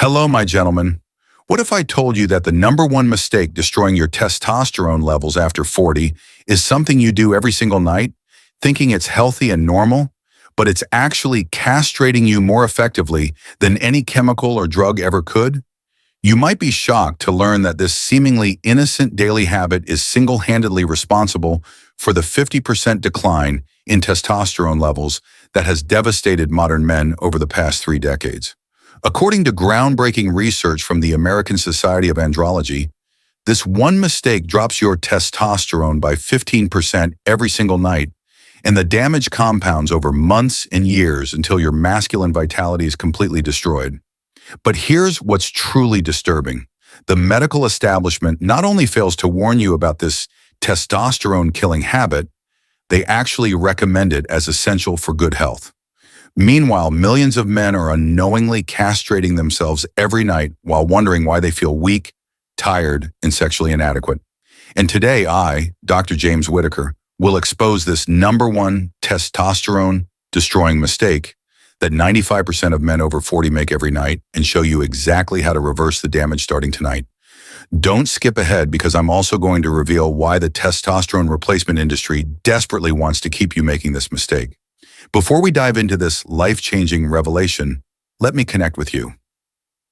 Hello, my gentlemen. What if I told you that the number one mistake destroying your testosterone levels after 40 is something you do every single night, thinking it's healthy and normal, but it's actually castrating you more effectively than any chemical or drug ever could? You might be shocked to learn that this seemingly innocent daily habit is single-handedly responsible for the 50% decline in testosterone levels that has devastated modern men over the past 3 decades. According to groundbreaking research from the American Society of Andrology, this one mistake drops your testosterone by 15% every single night, and the damage compounds over months and years until your masculine vitality is completely destroyed. But here's what's truly disturbing. The medical establishment not only fails to warn you about this testosterone-killing habit, they actually recommend it as essential for good health. Meanwhile, millions of men are unknowingly castrating themselves every night while wondering why they feel weak, tired, and sexually inadequate. And today I, Dr. James Whittaker, will expose this number one testosterone-destroying mistake that 95% of men over 40 make every night and show you exactly how to reverse the damage starting tonight. Don't skip ahead because I'm also going to reveal why the testosterone replacement industry desperately wants to keep you making this mistake. Before we dive into this life-changing revelation, let me connect with you.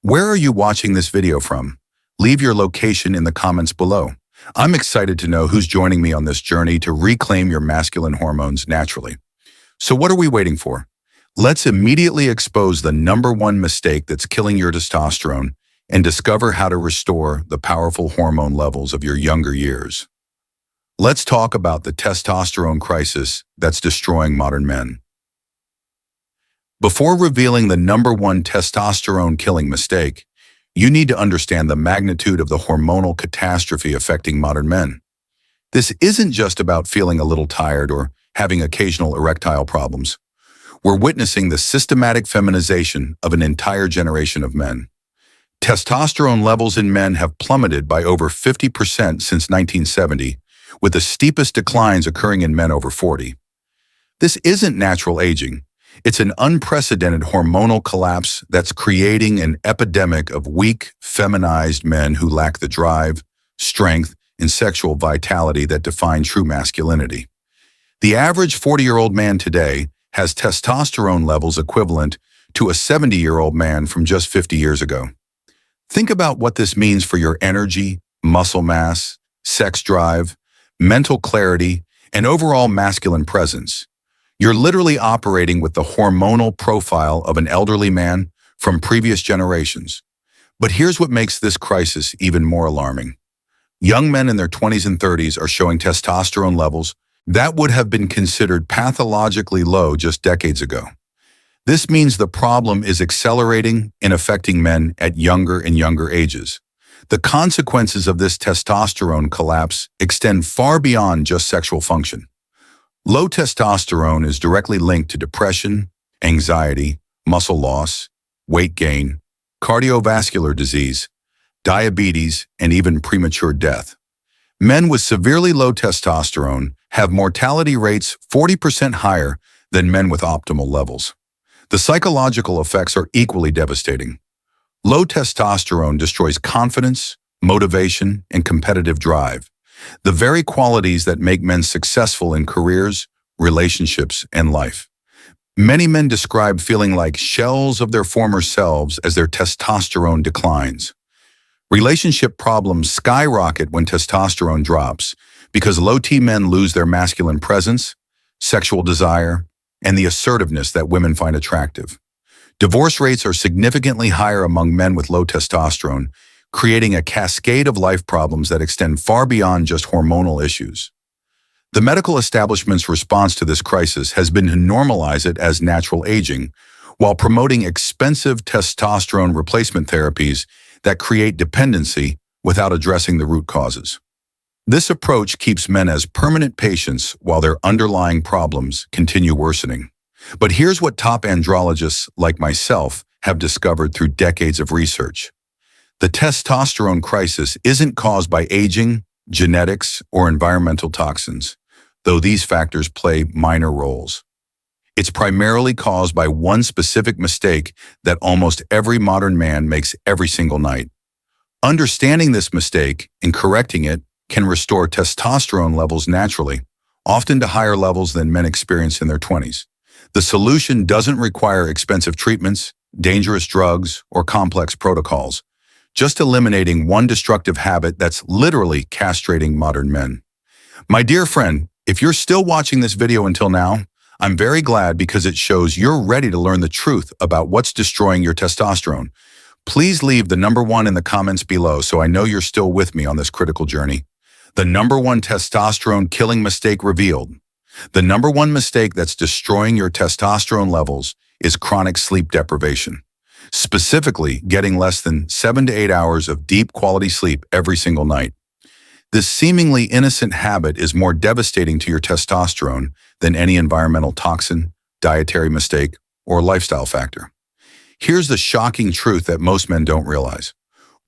Where are you watching this video from? Leave your location in the comments below. I'm excited to know who's joining me on this journey to reclaim your masculine hormones naturally. So what are we waiting for? Let's immediately expose the number one mistake that's killing your testosterone and discover how to restore the powerful hormone levels of your younger years. Let's talk about the testosterone crisis that's destroying modern men. Before revealing the number one testosterone-killing mistake, you need to understand the magnitude of the hormonal catastrophe affecting modern men. This isn't just about feeling a little tired or having occasional erectile problems. We're witnessing the systematic feminization of an entire generation of men. Testosterone levels in men have plummeted by over 50% since 1970, with the steepest declines occurring in men over 40. This isn't natural aging. It's an unprecedented hormonal collapse that's creating an epidemic of weak, feminized men who lack the drive, strength, and sexual vitality that define true masculinity. The average 40-year-old man today has testosterone levels equivalent to a 70-year-old man from just 50 years ago. Think about what this means for your energy, muscle mass, sex drive, mental clarity, and overall masculine presence. You're literally operating with the hormonal profile of an elderly man from previous generations. But here's what makes this crisis even more alarming. Young men in their 20s and 30s are showing testosterone levels that would have been considered pathologically low just decades ago. This means the problem is accelerating and affecting men at younger and younger ages. The consequences of this testosterone collapse extend far beyond just sexual function. Low testosterone is directly linked to depression, anxiety, muscle loss, weight gain, cardiovascular disease, diabetes, and even premature death. Men with severely low testosterone have mortality rates 40% higher than men with optimal levels. The psychological effects are equally devastating. Low testosterone destroys confidence, motivation, and competitive drive, the very qualities that make men successful in careers, relationships, and life. Many men describe feeling like shells of their former selves as their testosterone declines. Relationship problems skyrocket when testosterone drops because low T men lose their masculine presence, sexual desire, and the assertiveness that women find attractive. Divorce rates are significantly higher among men with low testosterone, creating a cascade of life problems that extend far beyond just hormonal issues. The medical establishment's response to this crisis has been to normalize it as natural aging, while promoting expensive testosterone replacement therapies that create dependency without addressing the root causes. This approach keeps men as permanent patients while their underlying problems continue worsening. But here's what top andrologists like myself have discovered through decades of research. The testosterone crisis isn't caused by aging, genetics, or environmental toxins, though these factors play minor roles. It's primarily caused by one specific mistake that almost every modern man makes every single night. Understanding this mistake and correcting it can restore testosterone levels naturally, often to higher levels than men experience in their 20s. The solution doesn't require expensive treatments, dangerous drugs, or complex protocols, just eliminating one destructive habit that's literally castrating modern men. My dear friend, if you're still watching this video until now, I'm very glad because it shows you're ready to learn the truth about what's destroying your testosterone. Please leave the number 1 in the comments below so I know you're still with me on this critical journey. The number 1 testosterone killing mistake revealed. The number 1 mistake that's destroying your testosterone levels is chronic sleep deprivation. Specifically, getting less than 7 to 8 hours of deep quality sleep every single night. This seemingly innocent habit is more devastating to your testosterone than any environmental toxin, dietary mistake, or lifestyle factor. Here's the shocking truth that most men don't realize.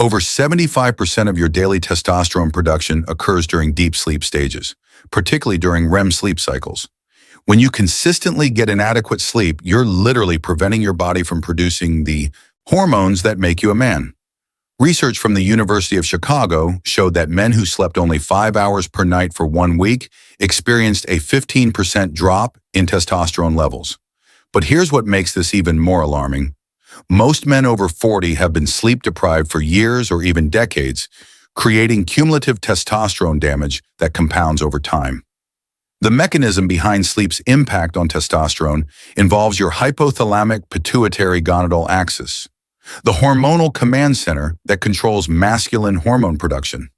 Over 75% of your daily testosterone production occurs during deep sleep stages, particularly during REM sleep cycles. When you consistently get inadequate sleep, you're literally preventing your body from producing the hormones that make you a man. Research from the University of Chicago showed that men who slept only 5 hours per night for 1 week experienced a 15% drop in testosterone levels. But here's what makes this even more alarming. Most men over 40 have been sleep deprived for years or even decades, creating cumulative testosterone damage that compounds over time. The mechanism behind sleep's impact on testosterone involves your hypothalamic pituitary gonadal axis, the hormonal command center that controls masculine hormone production.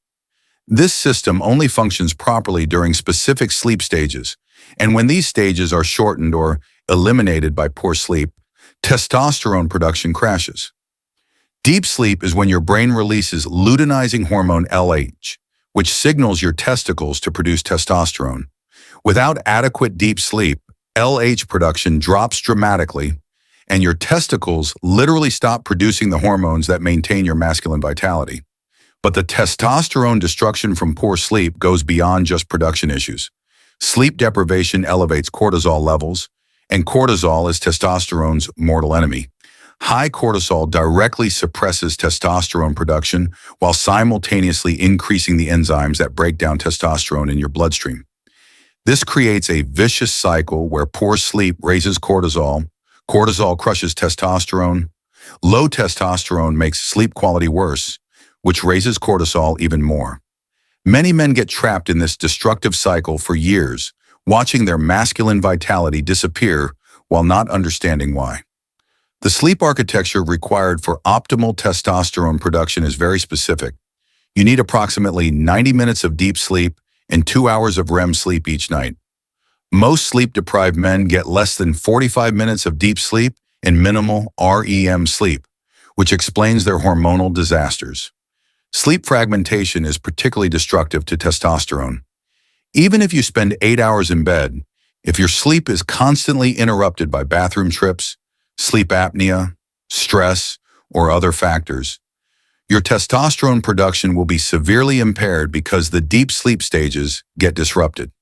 This system only functions properly during specific sleep stages, and when these stages are shortened or eliminated by poor sleep, testosterone production crashes. Deep sleep is when your brain releases luteinizing hormone LH, which signals your testicles to produce testosterone. Without adequate deep sleep, LH production drops dramatically, and your testicles literally stop producing the hormones that maintain your masculine vitality. But the testosterone destruction from poor sleep goes beyond just production issues. Sleep deprivation elevates cortisol levels, and cortisol is testosterone's mortal enemy. High cortisol directly suppresses testosterone production while simultaneously increasing the enzymes that break down testosterone in your bloodstream. This creates a vicious cycle where poor sleep raises cortisol, cortisol crushes testosterone, low testosterone makes sleep quality worse, which raises cortisol even more. Many men get trapped in this destructive cycle for years, watching their masculine vitality disappear while not understanding why. The sleep architecture required for optimal testosterone production is very specific. You need approximately 90 minutes of deep sleep and 2 hours of REM sleep each night. Most sleep-deprived men get less than 45 minutes of deep sleep and minimal REM sleep, which explains their hormonal disasters. Sleep fragmentation is particularly destructive to testosterone. Even if you spend 8 hours in bed, if your sleep is constantly interrupted by bathroom trips, sleep apnea, stress, or other factors, your testosterone production will be severely impaired because the deep sleep stages get disrupted.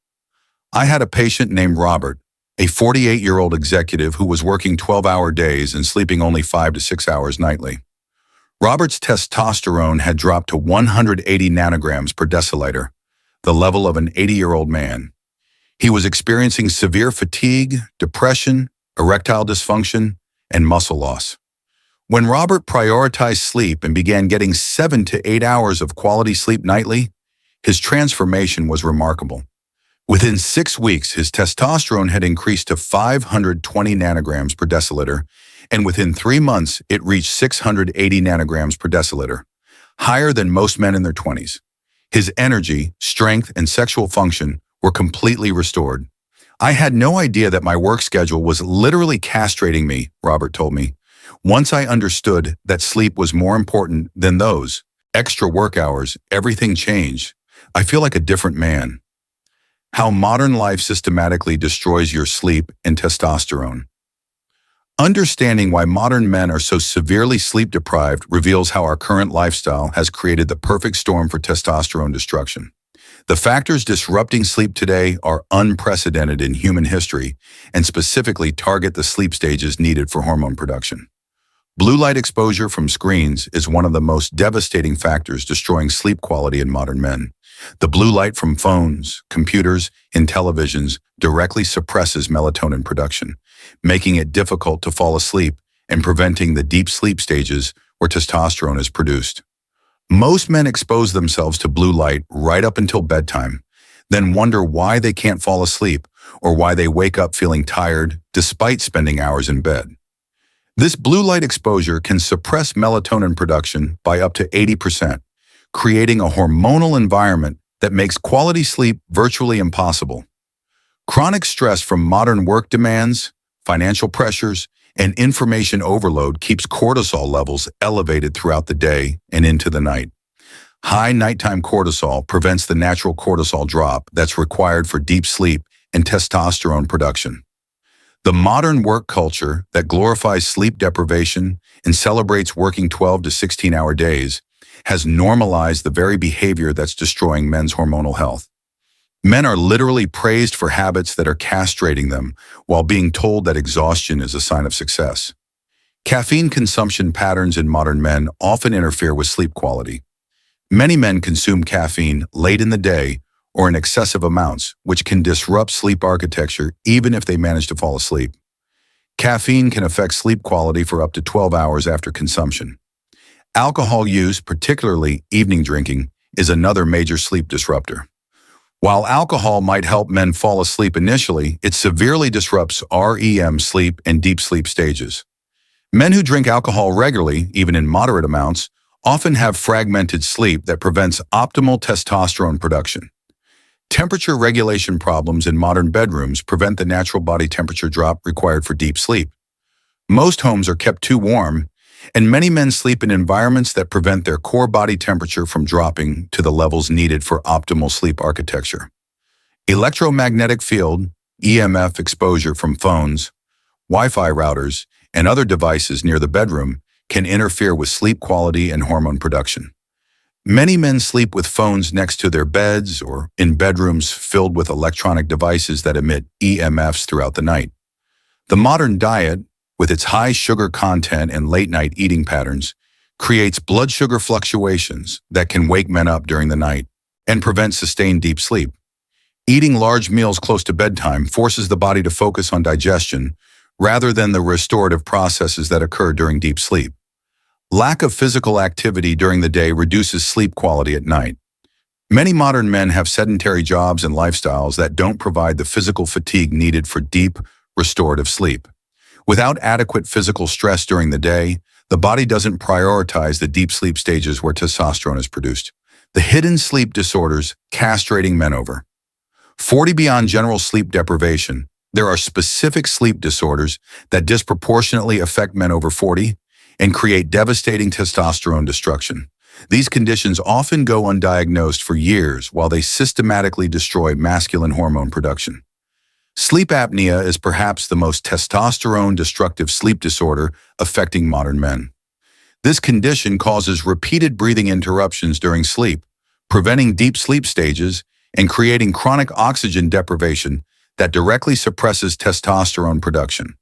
I had a patient named Robert, a 48-year-old executive who was working 12-hour days and sleeping only 5 to 6 hours nightly. Robert's testosterone had dropped to 180 nanograms per deciliter, the level of an 80-year-old man. He was experiencing severe fatigue, depression, erectile dysfunction, and muscle loss. When Robert prioritized sleep and began getting 7 to 8 hours of quality sleep nightly, his transformation was remarkable. Within 6 weeks, his testosterone had increased to 520 nanograms per deciliter, and within 3 months, it reached 680 nanograms per deciliter, higher than most men in their 20s. His energy, strength, and sexual function were completely restored. I had no idea that my work schedule was literally castrating me, Robert told me. Once I understood that sleep was more important than those extra work hours, everything changed. I feel like a different man. How modern life systematically destroys your sleep and testosterone. Understanding why modern men are so severely sleep deprived reveals how our current lifestyle has created the perfect storm for testosterone destruction. The factors disrupting sleep today are unprecedented in human history and specifically target the sleep stages needed for hormone production. Blue light exposure from screens is one of the most devastating factors destroying sleep quality in modern men. The blue light from phones, computers, and televisions directly suppresses melatonin production, making it difficult to fall asleep and preventing the deep sleep stages where testosterone is produced. Most men expose themselves to blue light right up until bedtime, then wonder why they can't fall asleep or why they wake up feeling tired despite spending hours in bed. This blue light exposure can suppress melatonin production by up to 80%, creating a hormonal environment that makes quality sleep virtually impossible. Chronic stress from modern work demands, financial pressures, and information overload keeps cortisol levels elevated throughout the day and into the night. High nighttime cortisol prevents the natural cortisol drop that's required for deep sleep and testosterone production. The modern work culture that glorifies sleep deprivation and celebrates working 12 to 16-hour days has normalized the very behavior that's destroying men's hormonal health. Men are literally praised for habits that are castrating them while being told that exhaustion is a sign of success. Caffeine consumption patterns in modern men often interfere with sleep quality. Many men consume caffeine late in the day or in excessive amounts, which can disrupt sleep architecture even if they manage to fall asleep. Caffeine can affect sleep quality for up to 12 hours after consumption. Alcohol use, particularly evening drinking, is another major sleep disruptor. While alcohol might help men fall asleep initially, it severely disrupts REM sleep and deep sleep stages. Men who drink alcohol regularly, even in moderate amounts, often have fragmented sleep that prevents optimal testosterone production. Temperature regulation problems in modern bedrooms prevent the natural body temperature drop required for deep sleep. Most homes are kept too warm, and many men sleep in environments that prevent their core body temperature from dropping to the levels needed for optimal sleep architecture. Electromagnetic field, EMF exposure from phones, Wi-Fi routers, and other devices near the bedroom can interfere with sleep quality and hormone production. Many men sleep with phones next to their beds or in bedrooms filled with electronic devices that emit EMFs throughout the night. The modern diet, with its high sugar content and late-night eating patterns, creates blood sugar fluctuations that can wake men up during the night and prevent sustained deep sleep. Eating large meals close to bedtime forces the body to focus on digestion rather than the restorative processes that occur during deep sleep. Lack of physical activity during the day reduces sleep quality at night. Many modern men have sedentary jobs and lifestyles that don't provide the physical fatigue needed for deep, restorative sleep. Without adequate physical stress during the day, the body doesn't prioritize the deep sleep stages where testosterone is produced. The hidden sleep disorders castrating men over. 40 beyond general sleep deprivation, there are specific sleep disorders that disproportionately affect men over 40 and create devastating testosterone destruction. These conditions often go undiagnosed for years while they systematically destroy masculine hormone production. Sleep apnea is perhaps the most testosterone-destructive sleep disorder affecting modern men. This condition causes repeated breathing interruptions during sleep, preventing deep sleep stages and creating chronic oxygen deprivation that directly suppresses testosterone production.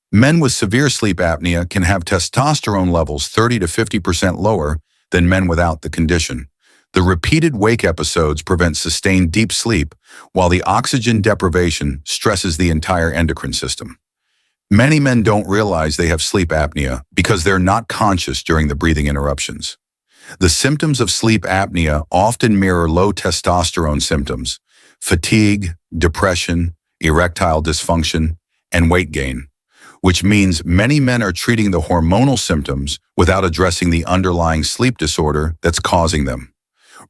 Men with severe sleep apnea can have testosterone levels 30 to 50% lower than men without the condition. The repeated wake episodes prevent sustained deep sleep, while the oxygen deprivation stresses the entire endocrine system. Many men don't realize they have sleep apnea because they're not conscious during the breathing interruptions. The symptoms of sleep apnea often mirror low testosterone symptoms: fatigue, depression, erectile dysfunction, and weight gain, which means many men are treating the hormonal symptoms without addressing the underlying sleep disorder that's causing them.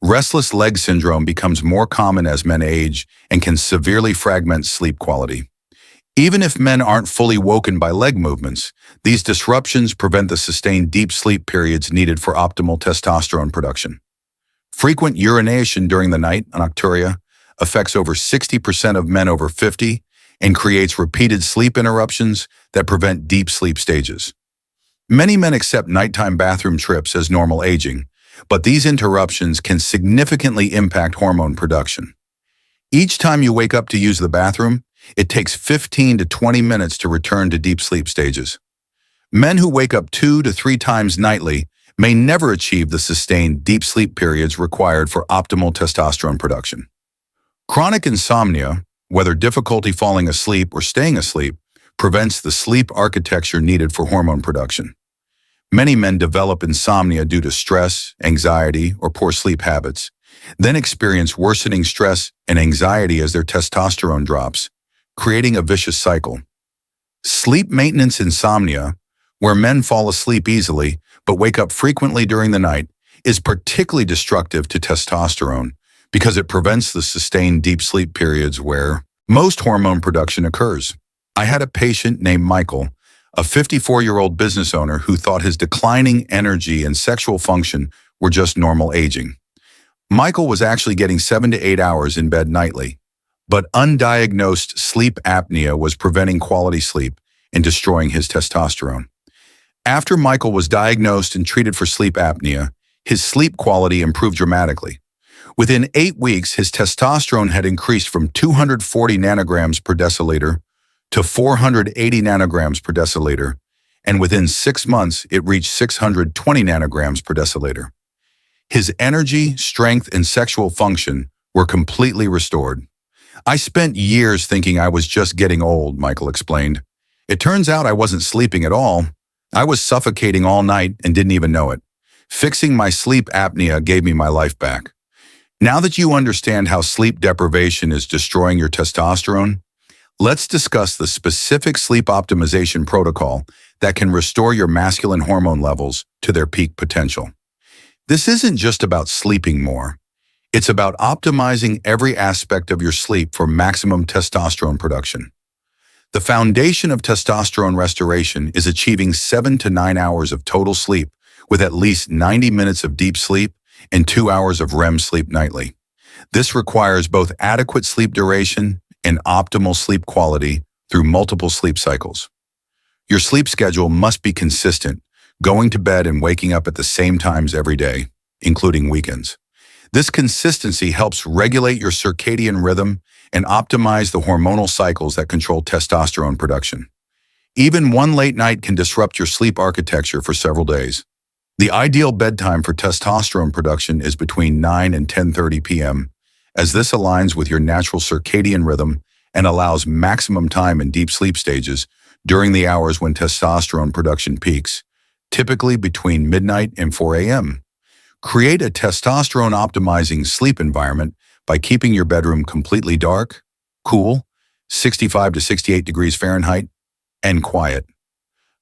Restless leg syndrome becomes more common as men age and can severely fragment sleep quality. Even if men aren't fully woken by leg movements, these disruptions prevent the sustained deep sleep periods needed for optimal testosterone production. Frequent urination during the night, nocturia, affects over 60% of men over 50 and creates repeated sleep interruptions that prevent deep sleep stages. Many men accept nighttime bathroom trips as normal aging, but these interruptions can significantly impact hormone production. Each time you wake up to use the bathroom, it takes 15 to 20 minutes to return to deep sleep stages. Men who wake up 2 to 3 times nightly may never achieve the sustained deep sleep periods required for optimal testosterone production. Chronic insomnia, whether difficulty falling asleep or staying asleep, prevents the sleep architecture needed for hormone production. Many men develop insomnia due to stress, anxiety, or poor sleep habits, then experience worsening stress and anxiety as their testosterone drops, creating a vicious cycle. Sleep maintenance insomnia, where men fall asleep easily but wake up frequently during the night, is particularly destructive to testosterone because it prevents the sustained deep sleep periods where most hormone production occurs. I had a patient named Michael, a 54-year-old business owner who thought his declining energy and sexual function were just normal aging. Michael was actually getting 7 to 8 hours in bed nightly, but undiagnosed sleep apnea was preventing quality sleep and destroying his testosterone. After Michael was diagnosed and treated for sleep apnea, his sleep quality improved dramatically. Within 8 weeks, his testosterone had increased from 240 nanograms per deciliter to 480 nanograms per deciliter, and within 6 months, it reached 620 nanograms per deciliter. His energy, strength, and sexual function were completely restored. I spent years thinking I was just getting old, Michael explained. It turns out I wasn't sleeping at all. I was suffocating all night and didn't even know it. Fixing my sleep apnea gave me my life back. Now that you understand how sleep deprivation is destroying your testosterone, let's discuss the specific sleep optimization protocol that can restore your masculine hormone levels to their peak potential. This isn't just about sleeping more. It's about optimizing every aspect of your sleep for maximum testosterone production. The foundation of testosterone restoration is achieving 7 to 9 hours of total sleep with at least 90 minutes of deep sleep and 2 hours of REM sleep nightly. This requires both adequate sleep duration and optimal sleep quality through multiple sleep cycles. Your sleep schedule must be consistent, going to bed and waking up at the same times every day, including weekends. This consistency helps regulate your circadian rhythm and optimize the hormonal cycles that control testosterone production. Even one late night can disrupt your sleep architecture for several days. The ideal bedtime for testosterone production is between 9 and 10:30 p.m., as this aligns with your natural circadian rhythm and allows maximum time in deep sleep stages during the hours when testosterone production peaks, typically between midnight and 4 a.m. Create a testosterone-optimizing sleep environment by keeping your bedroom completely dark, cool, 65 to 68 degrees Fahrenheit, and quiet.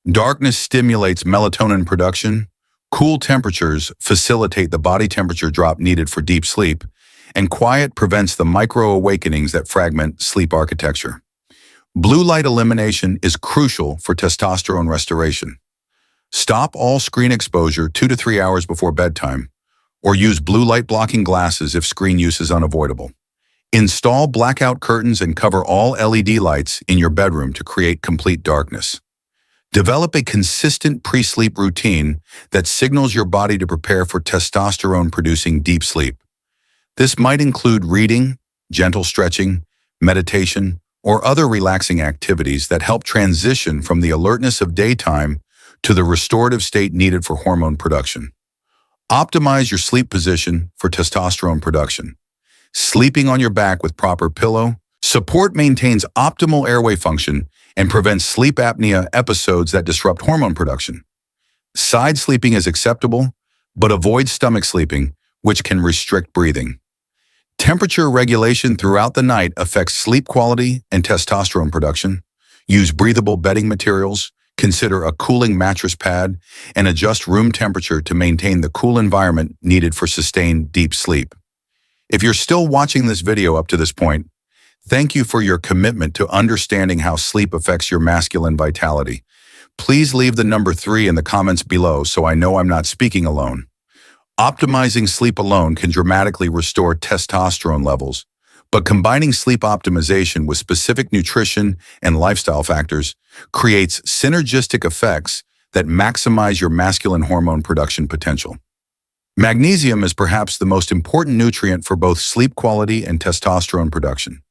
Darkness stimulates melatonin production, cool temperatures facilitate the body temperature drop needed for deep sleep, and quiet prevents the micro-awakenings that fragment sleep architecture. Blue light elimination is crucial for testosterone restoration. Stop all screen exposure 2 to 3 hours before bedtime, or use blue light blocking glasses if screen use is unavoidable. Install blackout curtains and cover all LED lights in your bedroom to create complete darkness. Develop a consistent pre-sleep routine that signals your body to prepare for testosterone-producing deep sleep. This might include reading, gentle stretching, meditation, or other relaxing activities that help transition from the alertness of daytime to the restorative state needed for hormone production. Optimize your sleep position for testosterone production. Sleeping on your back with proper pillow support maintains optimal airway function and prevents sleep apnea episodes that disrupt hormone production. Side sleeping is acceptable, but avoid stomach sleeping, which can restrict breathing. Temperature regulation throughout the night affects sleep quality and testosterone production. Use breathable bedding materials, consider a cooling mattress pad, and adjust room temperature to maintain the cool environment needed for sustained deep sleep. If you're still watching this video up to this point, thank you for your commitment to understanding how sleep affects your masculine vitality. Please leave the number 3 in the comments below so I know I'm not speaking alone. Optimizing sleep alone can dramatically restore testosterone levels, but combining sleep optimization with specific nutrition and lifestyle factors creates synergistic effects that maximize your masculine hormone production potential. Magnesium is perhaps the most important nutrient for both sleep quality and testosterone production.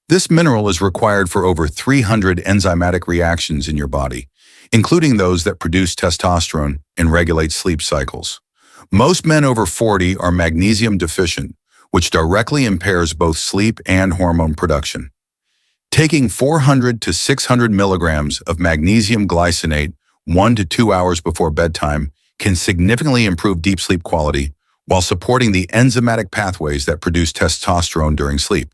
This mineral is required for over 300 enzymatic reactions in your body, including those that produce testosterone and regulate sleep cycles. Most men over 40 are magnesium deficient, which directly impairs both sleep and hormone production. Taking 400 to 600 milligrams of magnesium glycinate 1 to 2 hours before bedtime can significantly improve deep sleep quality while supporting the enzymatic pathways that produce testosterone during sleep.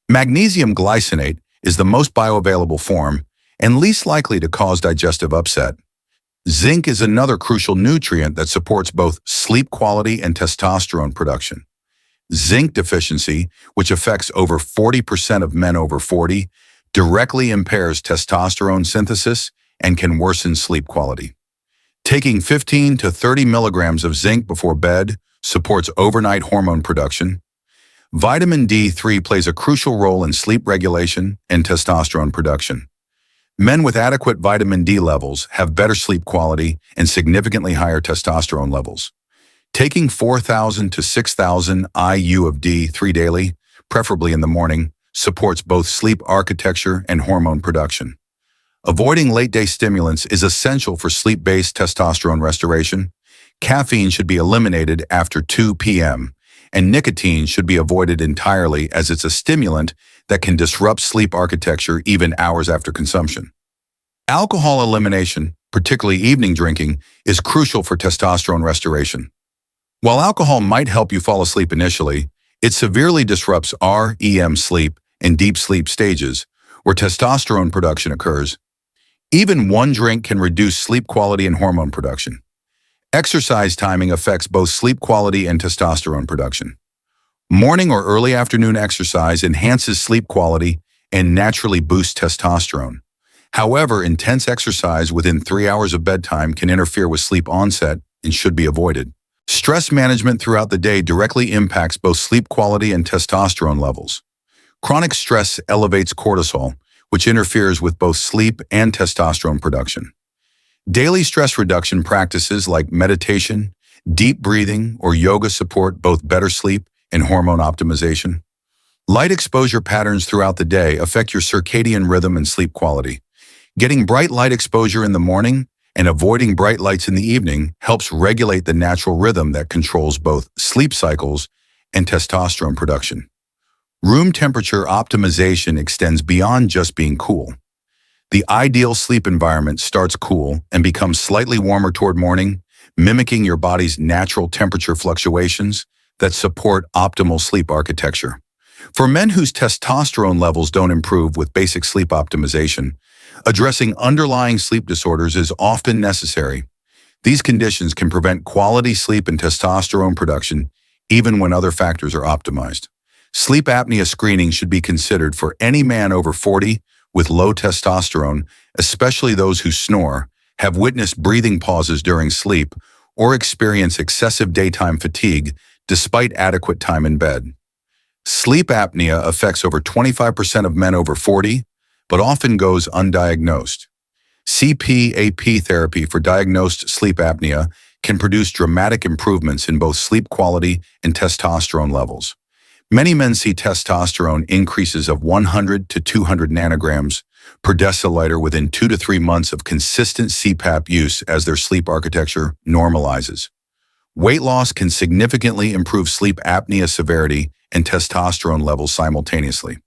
Magnesium glycinate is the most bioavailable form and least likely to cause digestive upset. Zinc is another crucial nutrient that supports both sleep quality and testosterone production. Zinc deficiency, which affects over 40% of men over 40, directly impairs testosterone synthesis and can worsen sleep quality. Taking 15 to 30 milligrams of zinc before bed supports overnight hormone production. Vitamin D3 plays a crucial role in sleep regulation and testosterone production. Men with adequate vitamin D levels have better sleep quality and significantly higher testosterone levels. Taking 4,000 to 6,000 IU of D3 daily, preferably in the morning, supports both sleep architecture and hormone production. Avoiding late-day stimulants is essential for sleep-based testosterone restoration. Caffeine should be eliminated after 2 p.m., and nicotine should be avoided entirely as it's a stimulant that can disrupt sleep architecture even hours after consumption. Alcohol elimination, particularly evening drinking, is crucial for testosterone restoration. While alcohol might help you fall asleep initially, it severely disrupts REM sleep and deep sleep stages, where testosterone production occurs. Even one drink can reduce sleep quality and hormone production. Exercise timing affects both sleep quality and testosterone production. Morning or early afternoon exercise enhances sleep quality and naturally boosts testosterone. However, intense exercise within 3 hours of bedtime can interfere with sleep onset and should be avoided. Stress management throughout the day directly impacts both sleep quality and testosterone levels. Chronic stress elevates cortisol, which interferes with both sleep and testosterone production. Daily stress reduction practices like meditation, deep breathing, or yoga support both better sleep and hormone optimization. Light exposure patterns throughout the day affect your circadian rhythm and sleep quality. Getting bright light exposure in the morning and avoiding bright lights in the evening helps regulate the natural rhythm that controls both sleep cycles and testosterone production. Room temperature optimization extends beyond just being cool. The ideal sleep environment starts cool and becomes slightly warmer toward morning, mimicking your body's natural temperature fluctuations that support optimal sleep architecture. For men whose testosterone levels don't improve with basic sleep optimization, addressing underlying sleep disorders is often necessary. These conditions can prevent quality sleep and testosterone production even when other factors are optimized. Sleep apnea screening should be considered for any man over 40 with low testosterone, especially those who snore, have witnessed breathing pauses during sleep, or experience excessive daytime fatigue despite adequate time in bed. Sleep apnea affects over 25% of men over 40, but often goes undiagnosed. CPAP therapy for diagnosed sleep apnea can produce dramatic improvements in both sleep quality and testosterone levels. Many men see testosterone increases of 100 to 200 nanograms per deciliter within 2 to 3 months of consistent CPAP use as their sleep architecture normalizes. Weight loss can significantly improve sleep apnea severity and testosterone levels simultaneously.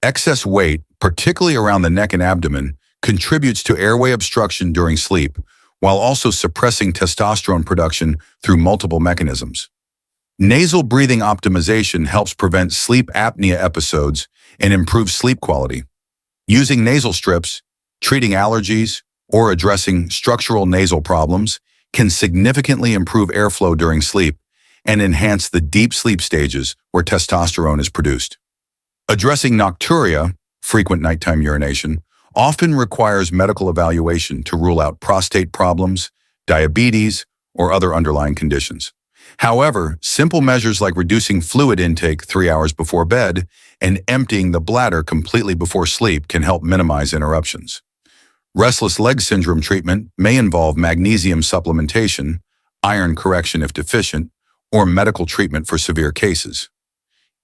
Excess weight, particularly around the neck and abdomen, contributes to airway obstruction during sleep, while also suppressing testosterone production through multiple mechanisms. Nasal breathing optimization helps prevent sleep apnea episodes and improve sleep quality. Using nasal strips, treating allergies, or addressing structural nasal problems can significantly improve airflow during sleep and enhance the deep sleep stages where testosterone is produced. Addressing nocturia, frequent nighttime urination, often requires medical evaluation to rule out prostate problems, diabetes, or other underlying conditions. However, simple measures like reducing fluid intake 3 hours before bed and emptying the bladder completely before sleep can help minimize interruptions. Restless leg syndrome treatment may involve magnesium supplementation, iron correction if deficient, or medical treatment for severe cases.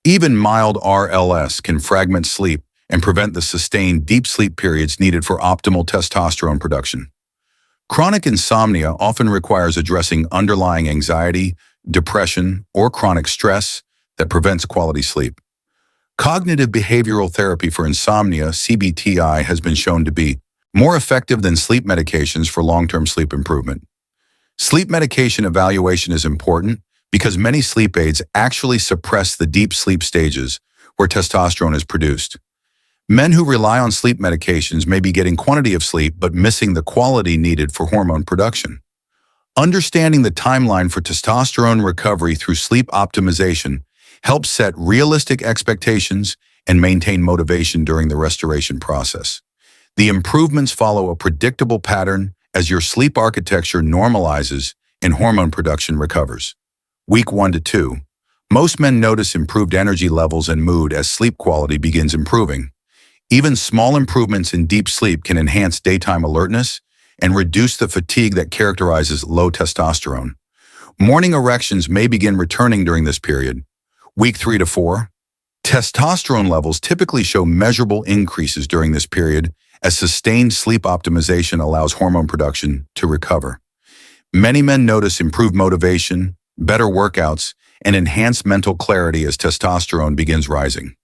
Even mild RLS can fragment sleep and prevent the sustained deep sleep periods needed for optimal testosterone production. Chronic insomnia often requires addressing underlying anxiety, depression, or chronic stress that prevents quality sleep. Cognitive behavioral therapy for insomnia, CBTI, has been shown to be more effective than sleep medications for long-term sleep improvement. Sleep medication evaluation is important because many sleep aids actually suppress the deep sleep stages where testosterone is produced. Men who rely on sleep medications may be getting quantity of sleep but missing the quality needed for hormone production. Understanding the timeline for testosterone recovery through sleep optimization helps set realistic expectations and maintain motivation during the restoration process. The improvements follow a predictable pattern as your sleep architecture normalizes and hormone production recovers. Week 1 to 2. Most men notice improved energy levels and mood as sleep quality begins improving. Even small improvements in deep sleep can enhance daytime alertness and reduce the fatigue that characterizes low testosterone. Morning erections may begin returning during this period. Week 3 to 4. Testosterone levels typically show measurable increases during this period as sustained sleep optimization allows hormone production to recover. Many men notice improved motivation, better workouts, and enhanced mental clarity as testosterone begins rising.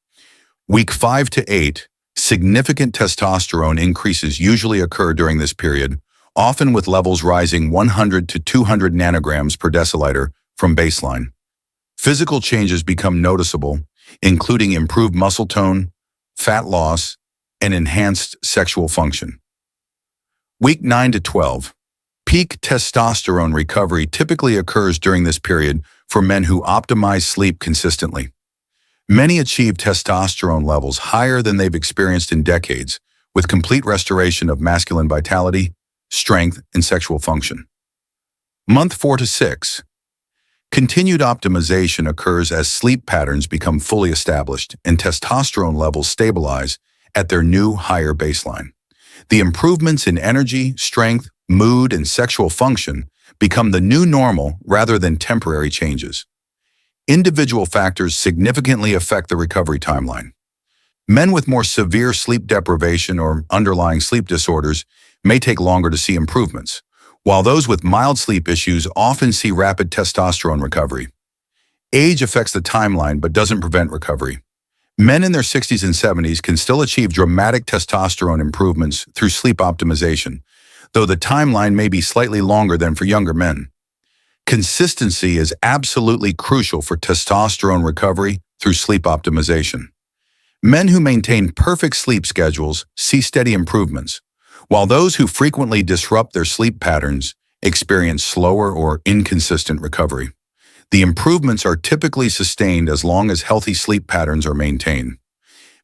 Week 5 to 8. Significant testosterone increases usually occur during this period, often with levels rising 100 to 200 nanograms per deciliter from baseline. Physical changes become noticeable, including improved muscle tone, fat loss, and enhanced sexual function. Week 9 to 12. Peak testosterone recovery typically occurs during this period for men who optimize sleep consistently. Many achieve testosterone levels higher than they've experienced in decades, with complete restoration of masculine vitality, strength, and sexual function. Month 4 to 6. Continued optimization occurs as sleep patterns become fully established and testosterone levels stabilize at their new higher baseline. The improvements in energy, strength, mood, and sexual function become the new normal rather than temporary changes. Individual factors significantly affect the recovery timeline. Men with more severe sleep deprivation or underlying sleep disorders may take longer to see improvements, while those with mild sleep issues often see rapid testosterone recovery. Age affects the timeline but doesn't prevent recovery. Men in their 60s and 70s can still achieve dramatic testosterone improvements through sleep optimization, though the timeline may be slightly longer than for younger men. Consistency is absolutely crucial for testosterone recovery through sleep optimization. Men who maintain perfect sleep schedules see steady improvements, while those who frequently disrupt their sleep patterns experience slower or inconsistent recovery. The improvements are typically sustained as long as healthy sleep patterns are maintained.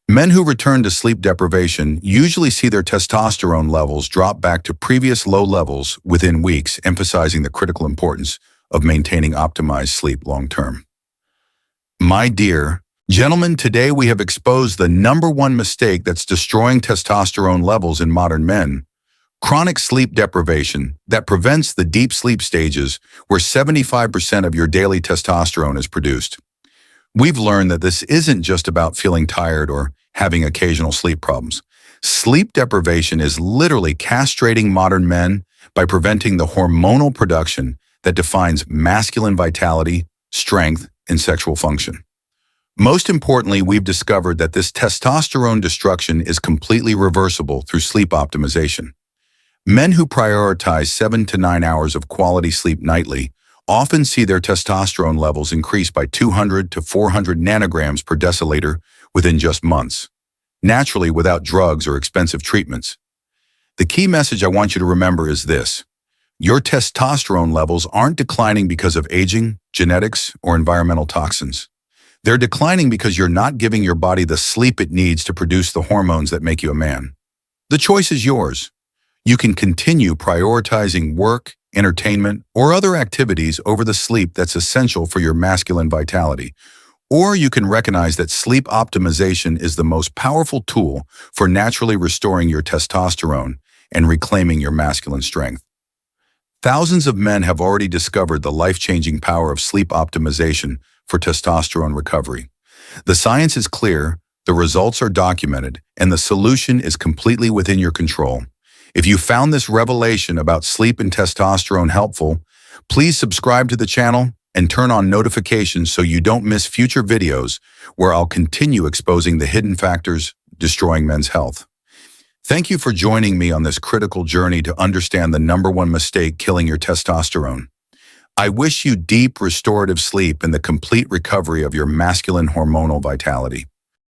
Men who return to sleep deprivation usually see their testosterone levels drop back to previous low levels within weeks, emphasizing the critical importance of maintaining optimized sleep long-term. My dear gentlemen, today we have exposed the #1 mistake that's destroying testosterone levels in modern men: chronic sleep deprivation that prevents the deep sleep stages where 75% of your daily testosterone is produced. We've learned that this isn't just about feeling tired or having occasional sleep problems. Sleep deprivation is literally castrating modern men by preventing the hormonal production that defines masculine vitality, strength, and sexual function. Most importantly, we've discovered that this testosterone destruction is completely reversible through sleep optimization. Men who prioritize 7 to 9 hours of quality sleep nightly often see their testosterone levels increase by 200 to 400 nanograms per deciliter within just months, naturally without drugs or expensive treatments. The key message I want you to remember is this: your testosterone levels aren't declining because of aging, genetics, or environmental toxins. They're declining because you're not giving your body the sleep it needs to produce the hormones that make you a man. The choice is yours. You can continue prioritizing work, entertainment, or other activities over the sleep that's essential for your masculine vitality. Or you can recognize that sleep optimization is the most powerful tool for naturally restoring your testosterone and reclaiming your masculine strength. Thousands of men have already discovered the life-changing power of sleep optimization for testosterone recovery. The science is clear, the results are documented, and the solution is completely within your control. If you found this revelation about sleep and testosterone helpful, please subscribe to the channel and turn on notifications so you don't miss future videos where I'll continue exposing the hidden factors destroying men's health. Thank you for joining me on this critical journey to understand the #1 mistake killing your testosterone. I wish you deep restorative sleep and the complete recovery of your masculine hormonal vitality.